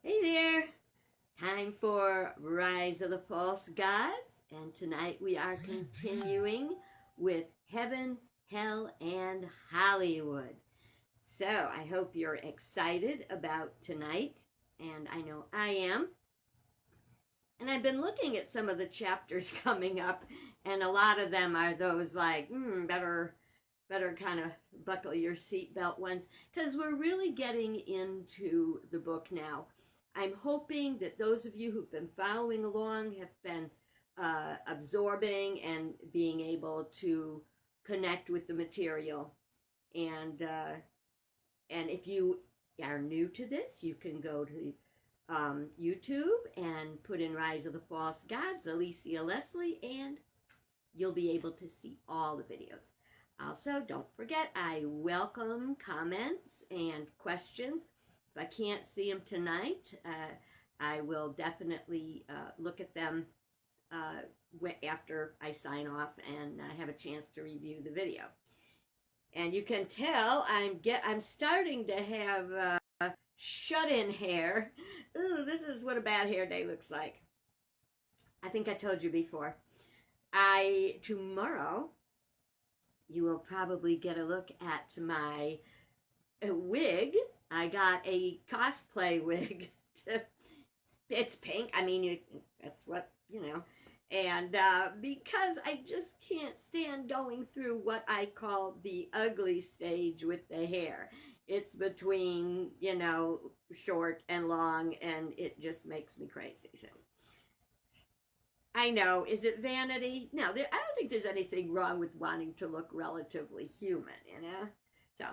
Hey there! Time for Rise of the False Gods, and tonight we are continuing with Heaven, Hell, and Hollywood. So I hope you're excited about tonight, and I know I am. And I've been looking at some of the chapters coming up, and a lot of them are those like, better kind of buckle your seatbelt ones, because we're really getting into the book now. I'm hoping that those of you who've been following along have been absorbing and being able to connect with the material. And if you are new to this, you can go to YouTube and put in Rise of the False Gods, Alicia Leslie, and you'll be able to see all the videos. Also, don't forget, I welcome comments and questions. If I can't see them tonight, I will definitely look at them after I sign off and have a chance to review the video. And you can tell I'm starting to have shut-in hair. Ooh, this is what a bad hair day looks like. I think I told you before. Tomorrow, you will probably get a look at my wig. I got a cosplay wig. It's pink. I mean, that's what, And because I just can't stand going through what I call the ugly stage with the hair. It's between, short and long, and it just makes me crazy. So I know, is it vanity? No, I don't think there's anything wrong with wanting to look relatively human, So,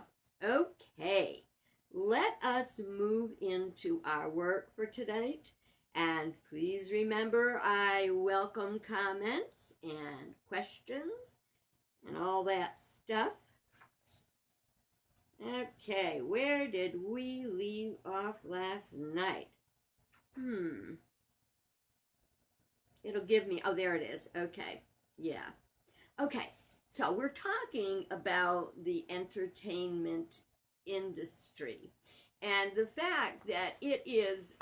okay. Let us move into our work for tonight. And please remember, I welcome comments and questions and all that stuff. Okay, where did we leave off last night? It'll give me, oh, there it is. Okay, yeah. Okay, so we're talking about the entertainment industry and the fact that it is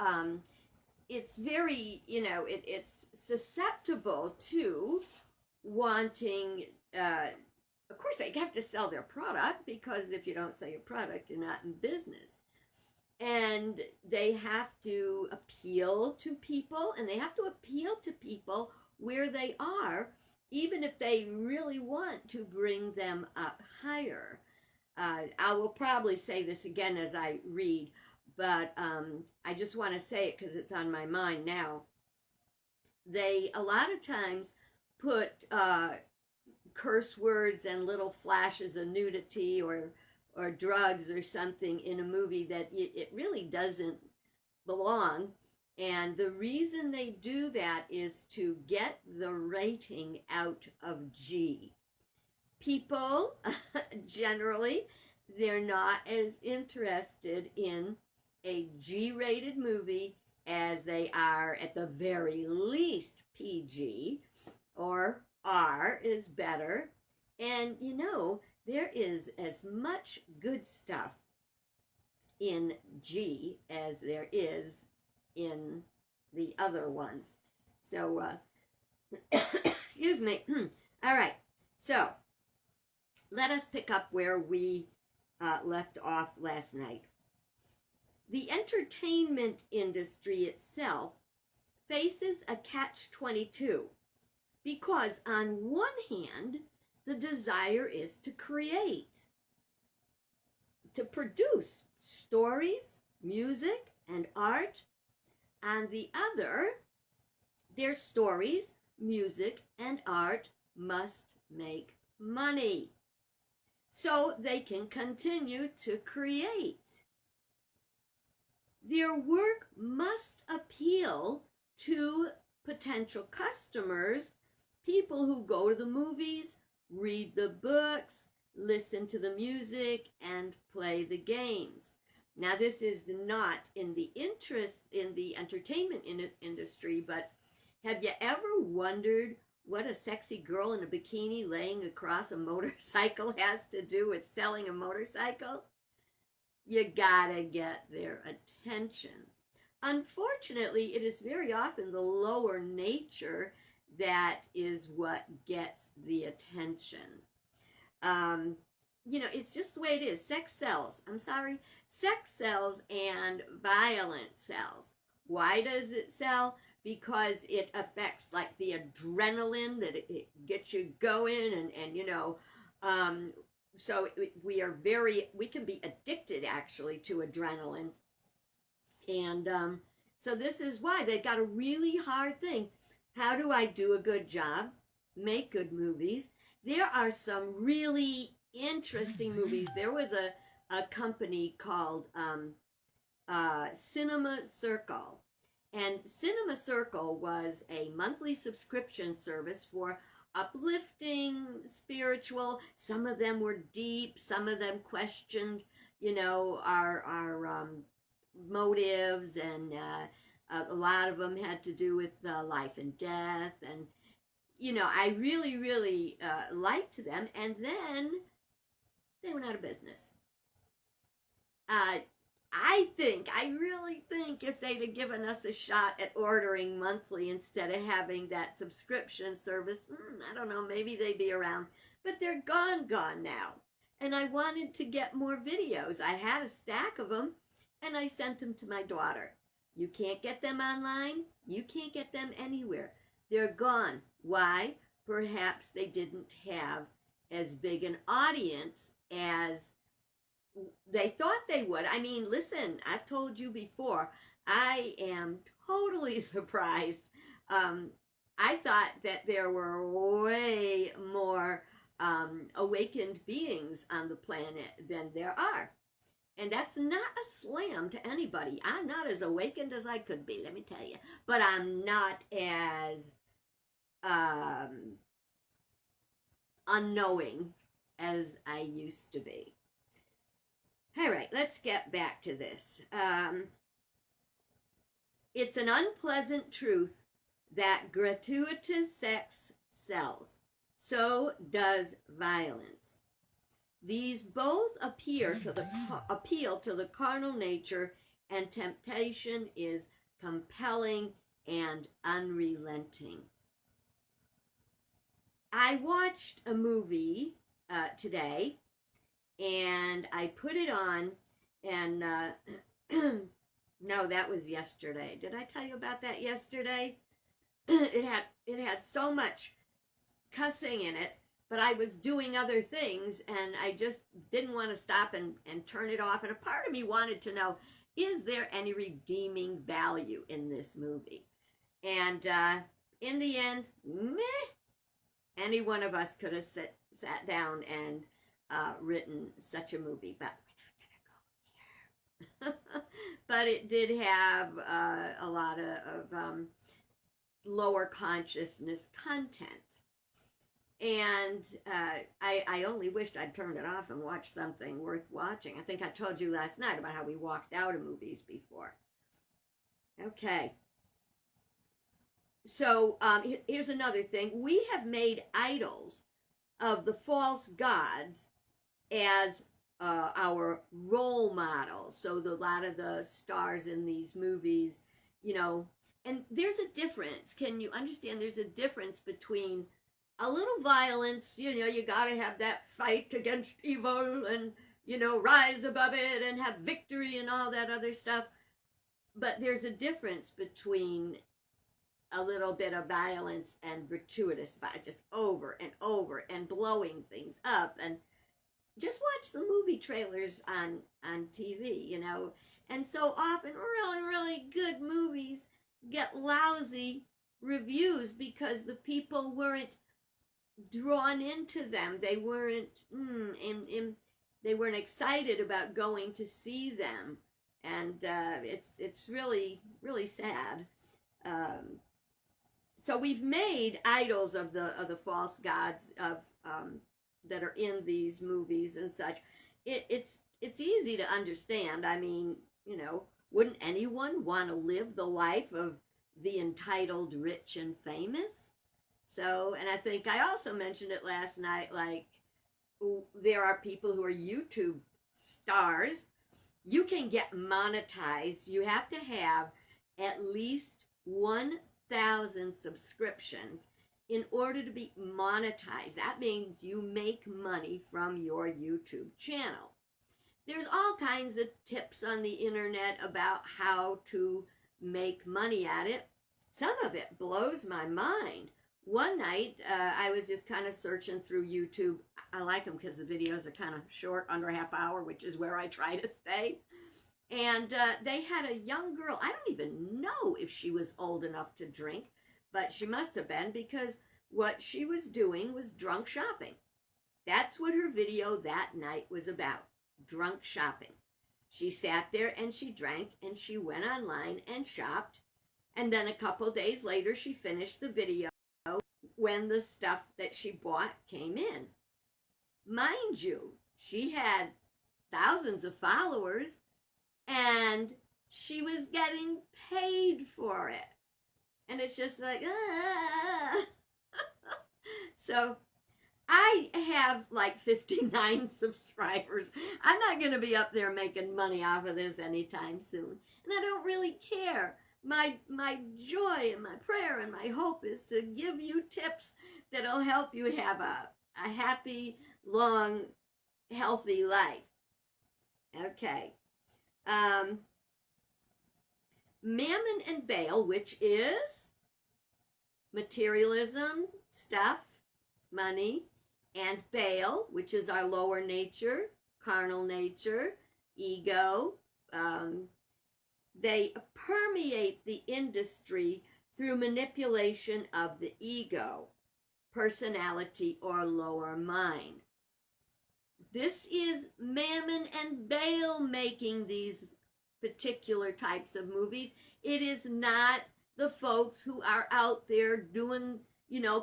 it's very it's susceptible to wanting of course they have to sell their product, because if you don't sell your product, you're not in business, and they have to appeal to people, and they have to appeal to people where they are, even if they really want to bring them up higher. I will probably say this again as I read, but I just want to say it because it's on my mind now. They, a lot of times, put curse words and little flashes of nudity or drugs or something in a movie that it really doesn't belong. And the reason they do that is to get the rating out of G. People, generally, they're not as interested in a G-rated movie as they are, at the very least, PG, or R is better. And, there is as much good stuff in G as there is in the other ones. So, excuse me. All right, so let us pick up where we left off last night. The entertainment industry itself faces a catch-22 because on one hand, the desire is to create, to produce stories, music, and art. On the other, their stories, music, and art must make money so they can continue to create. Their work must appeal to potential customers, people who go to the movies, read the books, listen to the music, and play the games. Now, this is not in the interest in the entertainment industry, but have you ever wondered what a sexy girl in a bikini laying across a motorcycle has to do with selling a motorcycle? You gotta get their attention. unfortunately, it is very often the lower nature that is what gets the attention. Um, it's just the way it is. Sex sells. I'm sorry. Sex sells and violent sells. Why does it sell? Because it affects like the adrenaline that it gets you going and so we can be addicted actually to adrenaline. And so this is why they've got a really hard thing. How do I do a good job? Make good movies. There are some really interesting movies. There was a company called Cinema Circle. And Cinema Circle was a monthly subscription service for uplifting, spiritual. Some of them were deep. Some of them questioned, our motives, and a lot of them had to do with life and death. And I really, really liked them. And then they went out of business. I really think if they'd have given us a shot at ordering monthly instead of having that subscription service, I don't know, maybe they'd be around. But they're gone now. And I wanted to get more videos. I had a stack of them, and I sent them to my daughter. You can't get them online. You can't get them anywhere. They're gone. Why? Perhaps they didn't have as big an audience as they thought they would. I mean, listen, I've told you before, I am totally surprised. I thought that there were way more awakened beings on the planet than there are. And that's not a slam to anybody. I'm not as awakened as I could be, let me tell you. But I'm not as unknowing as I used to be. All right, let's get back to this. It's an unpleasant truth that gratuitous sex sells. So does violence. These both appeal to the carnal nature, and temptation is compelling and unrelenting. I watched a movie today, and I put it on, and no, that was yesterday. Did I tell you about that yesterday? It had so much cussing in it, but I was doing other things, and I just didn't want to stop and turn it off. And a part of me wanted to know, is there any redeeming value in this movie? And in the end, meh. Any one of us could have sat down and written such a movie, but we're not going to go there. But it did have a lot of lower consciousness content. And I only wished I'd turned it off and watched something worth watching. I think I told you last night about how we walked out of movies before. Okay. So here's another thing. We have made idols of the false gods as our role models. So a lot of the stars in these movies, and there's a difference. Can you understand there's a difference between a little violence, you gotta have that fight against evil and, rise above it and have victory and all that other stuff. But there's a difference between a little bit of violence and gratuitous violence, just over and over and blowing things up. And just watch the movie trailers on TV, And so often really, really good movies get lousy reviews because the people weren't drawn into them. They weren't they weren't excited about going to see them. And it's really, really sad. So we've made idols of the false gods that are in these movies and such. It's easy to understand. I mean, wouldn't anyone want to live the life of the entitled, rich, and famous? So, and I think I also mentioned it last night, like, there are people who are YouTube stars. You can get monetized. You have to have at least 1,000 subscriptions in order to be monetized. That means you make money from your YouTube channel. There's all kinds of tips on the internet about how to make money at it. Some of it blows my mind. One night, I was just kind of searching through YouTube. I like them because the videos are kind of short, under a half hour, which is where I try to stay. And they had a young girl. I don't even know if she was old enough to drink, but she must have been, because what she was doing was drunk shopping. That's what her video that night was about, drunk shopping. She sat there and she drank and she went online and shopped. And then a couple days later, she finished the video when the stuff that she bought came in. Mind you, she had thousands of followers and she was getting paid for it. And it's just like, ah. So I have like 59 subscribers. I'm not going to be up there making money off of this anytime soon. And I don't really care. My joy and my prayer and my hope is to give you tips that'll help you have a happy, long, healthy life. Okay. Mammon and Baal, which is materialism, stuff, money, and Baal, which is our lower nature, carnal nature, ego. They permeate the industry through manipulation of the ego, personality, or lower mind. This is Mammon and Baal making these particular types of movies. It is not the folks who are out there doing,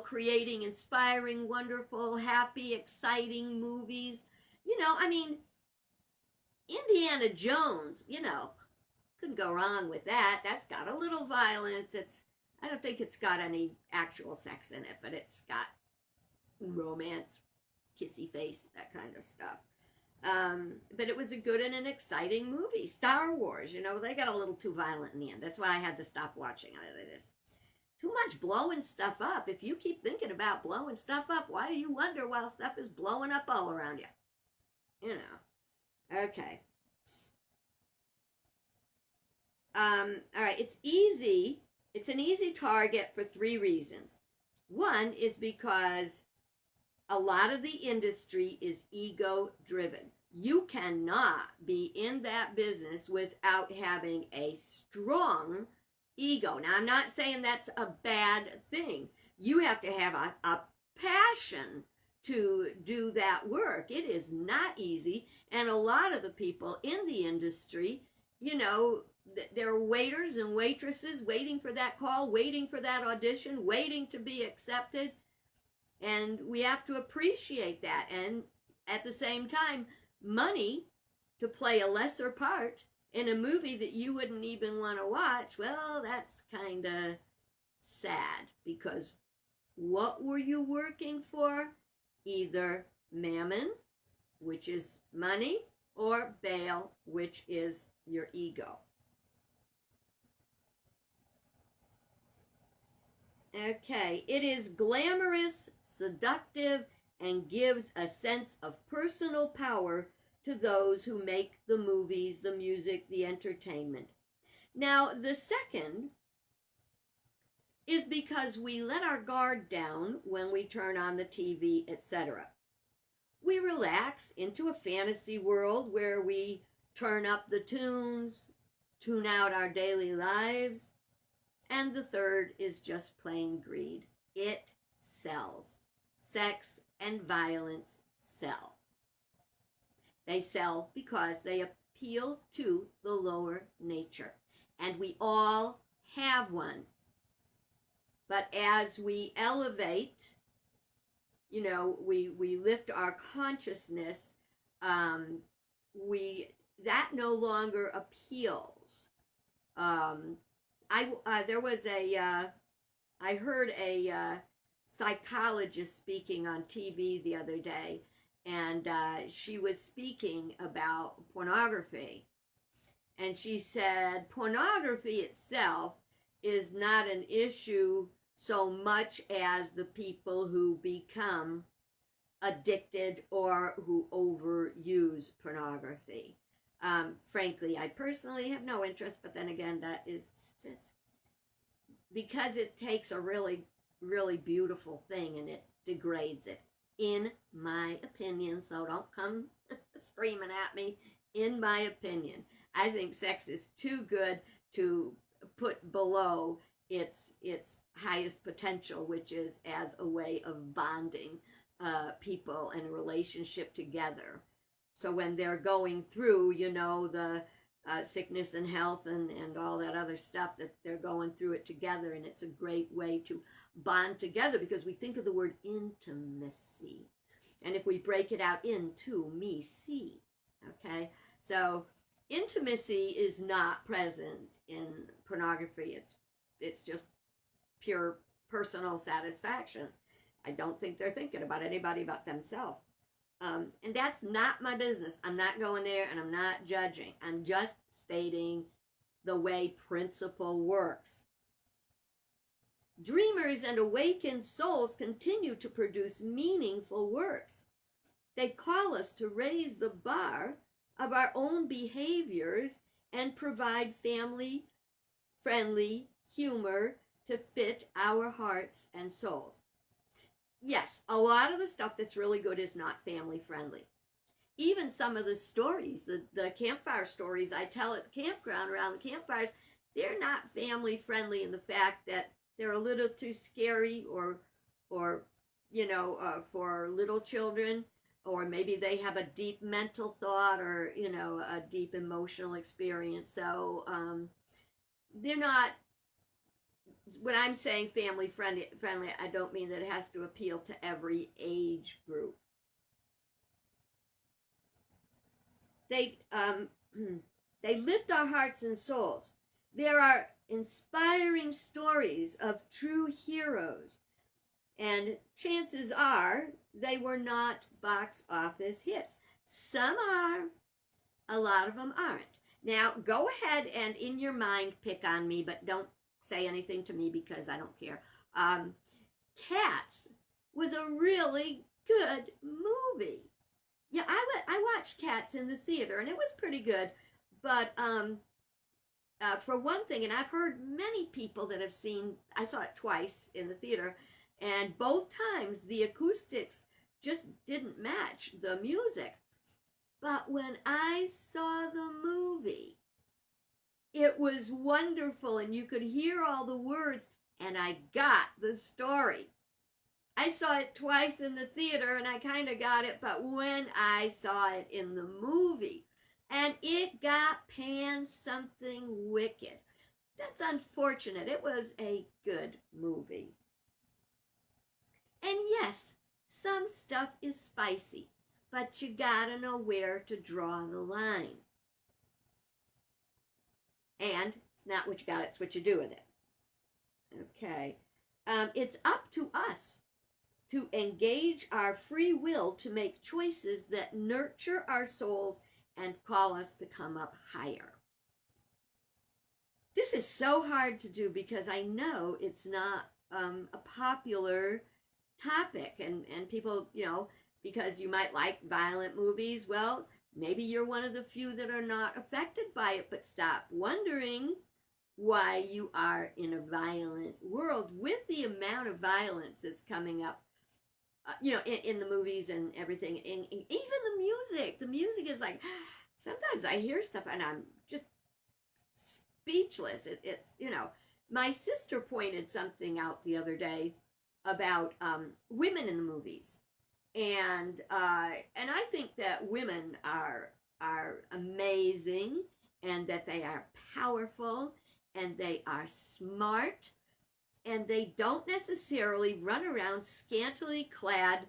creating inspiring, wonderful, happy, exciting movies. I mean, Indiana Jones, couldn't go wrong with that. That's got a little violence. I don't think it's got any actual sex in it, but it's got romance, kissy face, that kind of stuff. But it was a good and an exciting movie. Star Wars, they got a little too violent in the end. That's why I had to stop watching it. It is too much blowing stuff up. If you keep thinking about blowing stuff up, why do you wonder while stuff is blowing up all around you? Okay. All right, it's easy. It's an easy target for 3 reasons. One is because a lot of the industry is ego-driven. You cannot be in that business without having a strong ego. Now, I'm not saying that's a bad thing. You have to have a passion to do that work. It is not easy. And a lot of the people in the industry, they're waiters and waitresses waiting for that call, waiting for that audition, waiting to be accepted. And we have to appreciate that. And at the same time, money to play a lesser part in a movie that you wouldn't even want to watch, well, that's kind of sad, because what were you working for? Either Mammon, which is money, or Baal, which is your ego. Okay, it is glamorous, seductive, and gives a sense of personal power to those who make the movies, the music, the entertainment. Now, the second is because we let our guard down when we turn on the TV, etc. We relax into a fantasy world where we turn up the tunes, tune out our daily lives. And the third is just plain greed. It sells. Sex and violence sell. They sell because they appeal to the lower nature. And we all have one. But as we elevate, we lift our consciousness, that no longer appeals. I heard a psychologist speaking on TV the other day, and she was speaking about pornography. And she said pornography itself is not an issue so much as the people who become addicted or who overuse pornography. Frankly, I personally have no interest, but then again, it's because it takes a really, really beautiful thing and it degrades it, in my opinion. So don't come screaming at me. In my opinion, I think sex is too good to put below its highest potential, which is as a way of bonding people and a relationship together. So when they're going through, the sickness and health and all that other stuff, that they're going through it together, and it's a great way to bond together, because we think of the word intimacy, and if we break it out into me see, okay, so intimacy is not present in pornography. It's just pure personal satisfaction. I don't think they're thinking about anybody but themselves. And that's not my business. I'm not going there, and I'm not judging. I'm just stating the way principle works. Dreamers and awakened souls continue to produce meaningful works. They call us to raise the bar of our own behaviors and provide family-friendly humor to fit our hearts and souls. Yes, a lot of the stuff that's really good is not family-friendly. Even some of the stories, the campfire stories I tell at the campground around the campfires, they're not family-friendly in the fact that they're a little too scary or for little children, or maybe they have a deep mental thought or, a deep emotional experience. So they're not, when I'm saying family friendly, I don't mean that it has to appeal to every age group. They lift our hearts and souls. There are inspiring stories of true heroes, and chances are they were not box office hits. Some are, a lot of them aren't. Now, go ahead and in your mind pick on me, but don't say anything to me because I don't care. Cats was a really good movie. Yeah, I watched Cats in the theater, and it was pretty good. But for one thing, and I've heard many people that have seen, I saw it twice in the theater, and both times the acoustics just didn't match the music. But when I saw the movie, it was wonderful, and you could hear all the words, and I got the story. I saw it twice in the theater, and I kind of got it, but when I saw it in the movie, and it got panned something wicked. That's unfortunate. It was a good movie. And yes, some stuff is spicy, but you gotta know where to draw the line. And it's not what you got, it's what you do with it. Okay. It's up to us to engage our free will to make choices that nurture our souls and call us to come up higher. This is so hard to do because I know it's not a popular topic, and people, because you might like violent movies, well, maybe you're one of the few that are not affected by it, but stop wondering why you are in a violent world with the amount of violence that's coming up, in the movies and everything. And even the music. The music is like, sometimes I hear stuff and I'm just speechless. It's, my sister pointed something out the other day about women in the movies. And I think that women are amazing, and that they are powerful, and they are smart, and they don't necessarily run around scantily clad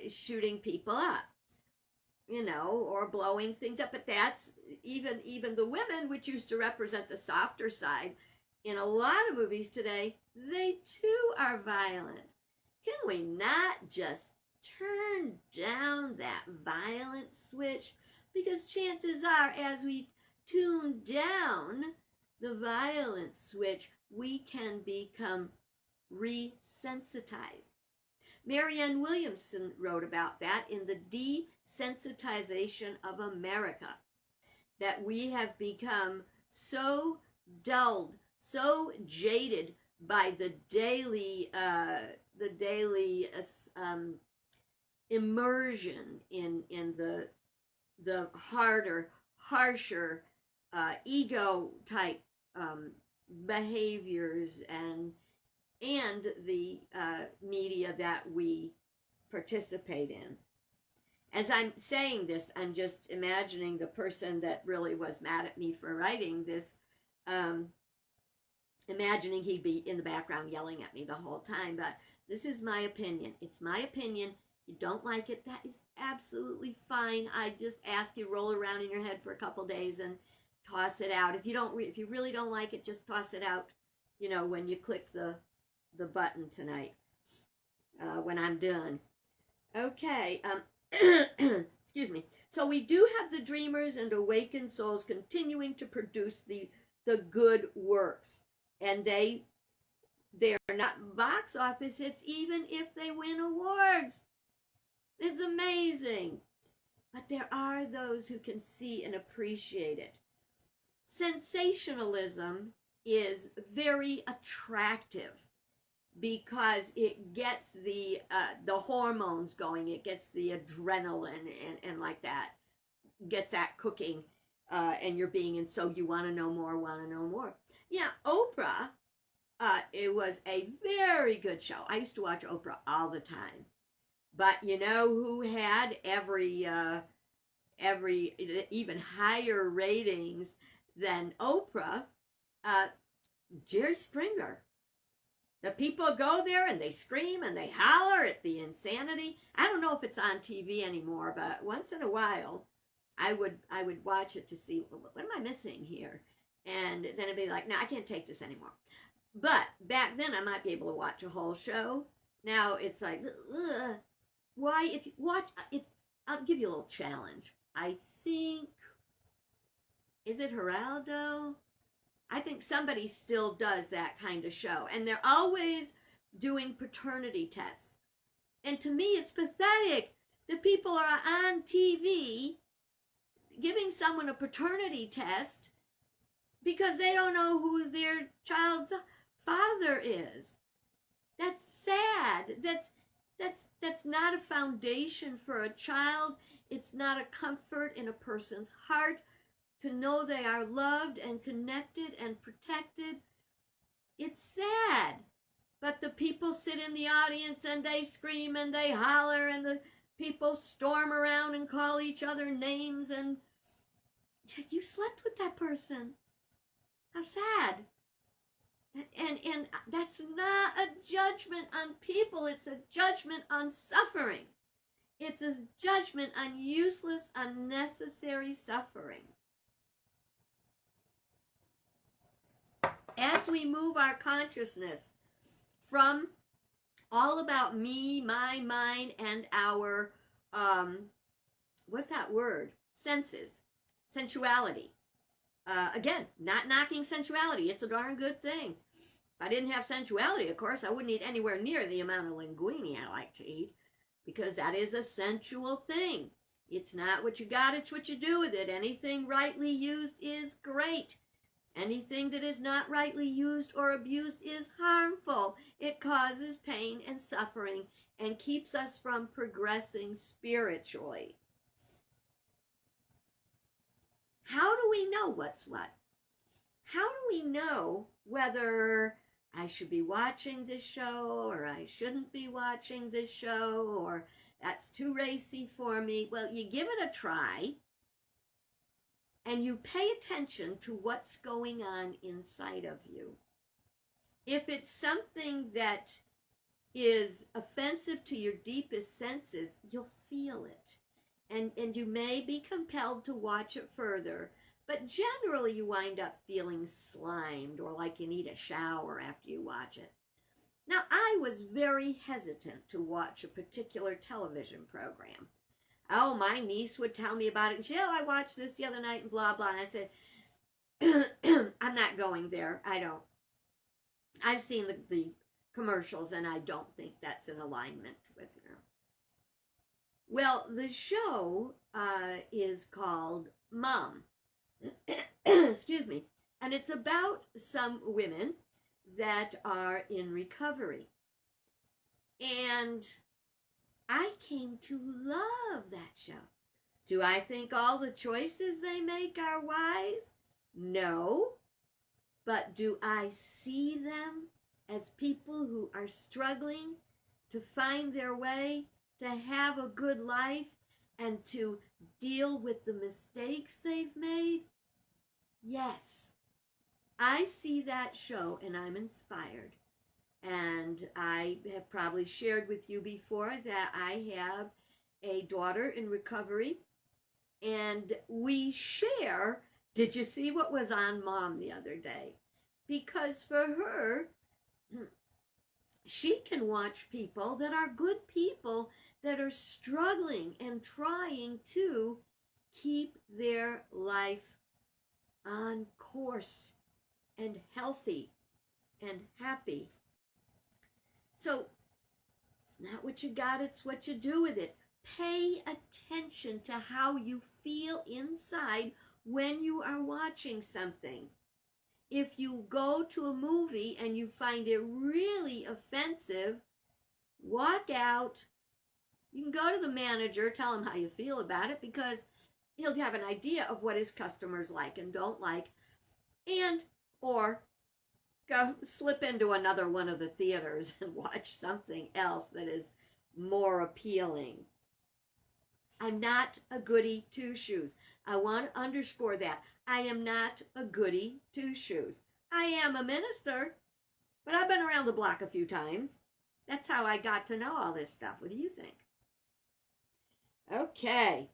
shooting people up, or blowing things up. But that's even the women, which used to represent the softer side, in a lot of movies today, they too are violent. Can we not just turn down that violent switch? Because chances are, as we tune down the violence switch, we can become resensitized. Marianne Williamson wrote about that in The Desensitization of America, that we have become so dulled, so jaded by the daily immersion in the harder, harsher, ego type behaviors and the media that we participate in. As I'm saying this, I'm just imagining the person that really was mad at me for writing this, imagining he'd be in the background yelling at me the whole time. But this is my opinion. It's my opinion. You don't like it, that is absolutely fine. I just ask you roll around in your head for a couple days and toss it out. If you really don't like it, just toss it out, when you click the button tonight, when I'm done. Okay, excuse me. So we do have the dreamers and awakened souls continuing to produce the good works. And they're not box office hits even if they win awards. It's amazing. But there are those who can see and appreciate it. Sensationalism is very attractive because it gets the hormones going. It gets the adrenaline and like that. Gets that cooking. And you're being, and so you want to know more. Yeah, Oprah, it was a very good show. I used to watch Oprah all the time. But you know who had every even higher ratings than Oprah? Jerry Springer. The people go there and they scream and they holler at the insanity. I don't know if it's on TV anymore, but once in a while, I would watch it to see, what am I missing here? And then I'd be like, no, I can't take this anymore. But back then I might be able to watch a whole show. Now it's like, ugh. Why, if you watch, I'll give you a little challenge. I think, is it Geraldo? I think somebody still does that kind of show. And they're always doing paternity tests. And to me, it's pathetic that people are on TV giving someone a paternity test because they don't know who their child's father is. That's sad. That's not a foundation for a child. It's not a comfort in a person's heart to know they are loved and connected and protected. It's sad. But the people sit in the audience and they scream and they holler and the people storm around and call each other names, and you slept with that person. How sad. And that's not a judgment on people. It's a judgment on suffering. It's a judgment on useless, unnecessary suffering. As we move our consciousness from all about me, my, mine, and our, what's that word? Senses, sensuality. Again, not knocking sensuality. It's a darn good thing. If I didn't have sensuality, of course, I wouldn't eat anywhere near the amount of linguine I like to eat, because that is a sensual thing. It's not what you got, it's what you do with it. Anything rightly used is great. Anything that is not rightly used or abused is harmful. It causes pain and suffering and keeps us from progressing spiritually. How do we know what's what? How do we know whether I should be watching this show or I shouldn't be watching this show, or that's too racy for me? Well, you give it a try and you pay attention to what's going on inside of you. If it's something that is offensive to your deepest senses, you'll feel it. And you may be compelled to watch it further, but generally you wind up feeling slimed or like you need a shower after you watch it. Now, I was very hesitant to watch a particular television program. Oh, my niece would tell me about it, and she, I watched this the other night and blah, blah, and I said, I'm not going there. I don't. I've seen the commercials, and I don't think that's in alignment with her. Well, the show is called Mom. Excuse me. And it's about some women that are in recovery. And I came to love that show. Do I think all the choices they make are wise? No. But do I see them as people who are struggling to find their way, to have a good life, and to deal with the mistakes they've made? Yes. I see that show and I'm inspired. And I have probably shared with you before that I have a daughter in recovery, and we share. Did you see what was on Mom the other day? Because for her, she can watch people that are good people that are struggling and trying to keep their life on course and healthy and happy. So it's not what you got, it's what you do with it. Pay attention to how you feel inside when you are watching something. If you go to a movie and you find it really offensive, walk out. You can go to the manager, tell him how you feel about it, because he'll have an idea of what his customers like and don't like, or go slip into another one of the theaters and watch something else that is more appealing. I'm not a goody two-shoes. I want to underscore that. I am not a goody two-shoes. I am a minister, but I've been around the block a few times. That's how I got to know all this stuff. What do you think? Okay.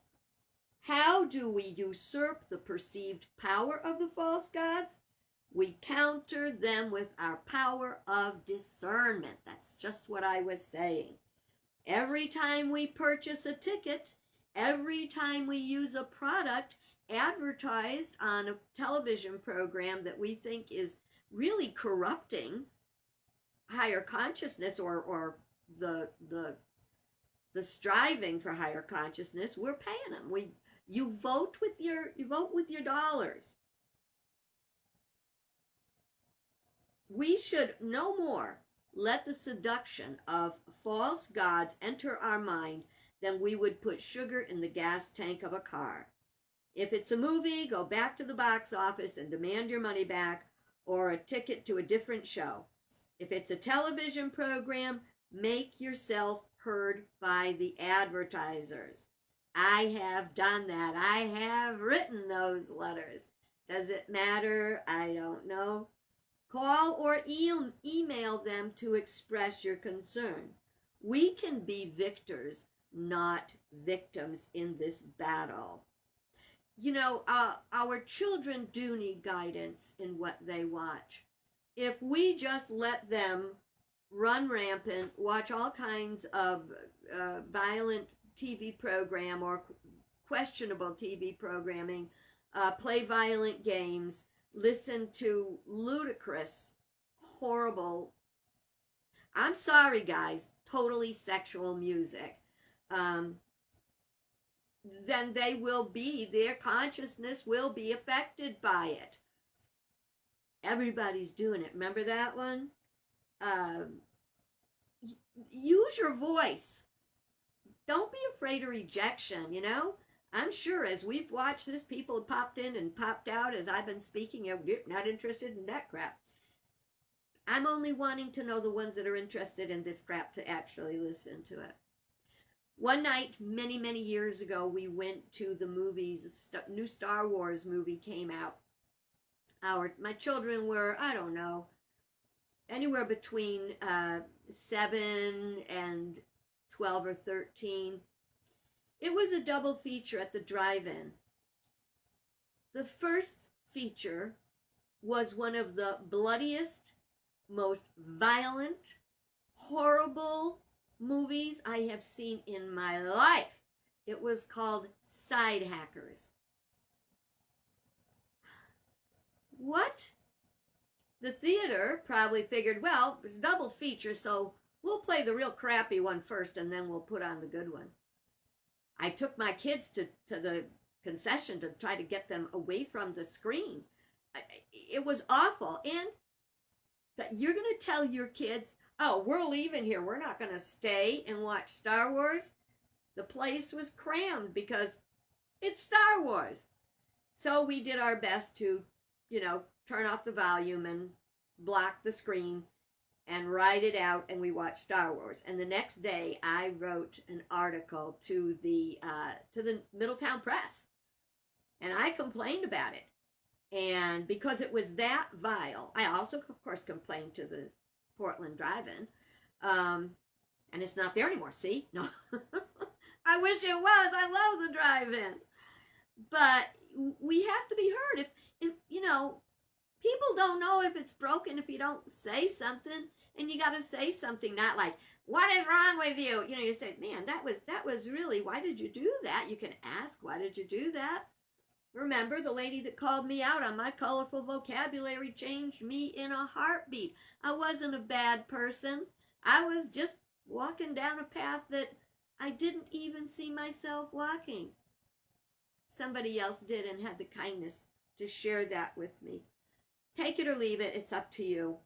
How do we usurp the perceived power of the false gods? We counter them with our power of discernment. That's just what I was saying. Every time we purchase a ticket, every time we use a product advertised on a television program that we think is really corrupting higher consciousness or the striving for higher consciousness, we're paying them. You vote with your dollars. We should no more let the seduction of false gods enter our mind than we would put sugar in the gas tank of a car. If it's a movie, go back to the box office and demand your money back, or a ticket to a different show. If it's a television program, make yourself heard by the advertisers. I have done that. I have written those letters. Does it matter? I don't know. Call or email them to express your concern. We can be victors, not victims in this battle. You know, our children do need guidance in what they watch. If we just let them run rampant, watch all kinds of violent TV program or questionable TV programming, play violent games, listen to ludicrous, horrible, I'm sorry guys, totally sexual music, then their consciousness will be affected by it. Everybody's doing it. Remember that one? Use your voice. Don't be afraid of rejection, you know? I'm sure as we've watched this, people have popped in and popped out as I've been speaking. You're not interested in that crap. I'm only wanting to know the ones that are interested in this crap to actually listen to it. One night, many, many years ago, we went to the movies. A new Star Wars movie came out. My children were, I don't know, anywhere between 7 and 12 or 13. It was a double feature at the drive-in. The first feature was one of the bloodiest, most violent, horrible movies I have seen in my life. It was called Side Hackers. what? The theater probably figured, well, it's a double feature, so we'll play the real crappy one first and then we'll put on the good one. I took my kids to the concession to try to get them away from the screen. It was awful. And you're going to tell your kids, oh, we're leaving here. We're not going to stay and watch Star Wars. The place was crammed because it's Star Wars. So we did our best to, turn off the volume and block the screen and write it out, and we watched Star Wars. And the next day, I wrote an article to the Middletown Press, and I complained about it. And because it was that vile, I also, of course, complained to the Portland Drive-In, and it's not there anymore. See, no, I wish it was. I love the Drive-In, but we have to be heard. If people don't know if it's broken if you don't say something, and you got to say something, not like, what is wrong with you? You say, man, that was really, why did you do that? You can ask, why did you do that? Remember, the lady that called me out on my colorful vocabulary changed me in a heartbeat. I wasn't a bad person. I was just walking down a path that I didn't even see myself walking. Somebody else did and had the kindness to share that with me. Take it or leave it, it's up to you.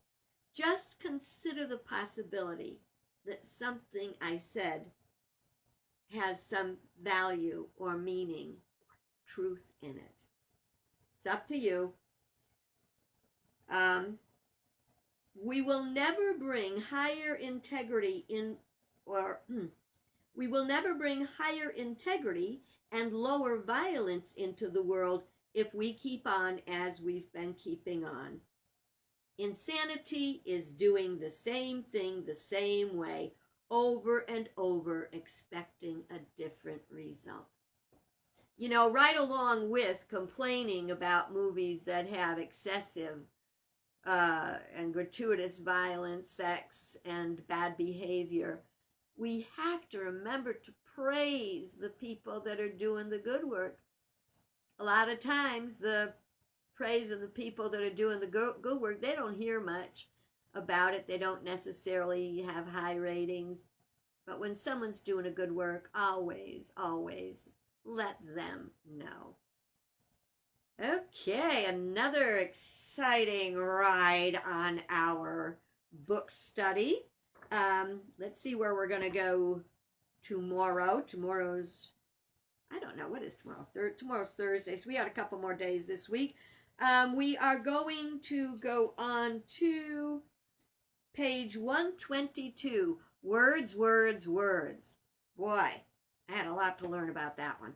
Just consider the possibility that something I said has some value or meaning, truth in it. It's up to you. We will never bring higher integrity we will never bring higher integrity and lower violence into the world if we keep on as we've been keeping on. Insanity is doing the same thing the same way over and over, expecting a different result. Right along with complaining about movies that have excessive and gratuitous violence, sex, and bad behavior, we have to remember to praise the people that are doing the good work. A lot of times, the praise of the people that are doing the good work, they don't hear much about it. They don't necessarily have high ratings. But when someone's doing a good work, always, always let them know. Okay, another exciting ride on our book study. Let's see where we're going to go tomorrow. Tomorrow's, I don't know, what is tomorrow? Tomorrow's Thursday, so we had a couple more days this week. We are going to go on to page 122. Words, words, words. Boy, I had a lot to learn about that one.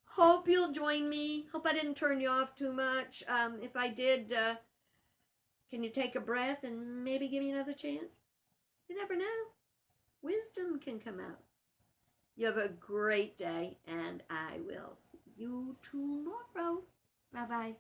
Hope you'll join me. Hope I didn't turn you off too much. If I did, can you take a breath and maybe give me another chance? You never know. Wisdom can come out. You have a great day, and I will see you tomorrow. Bye-bye.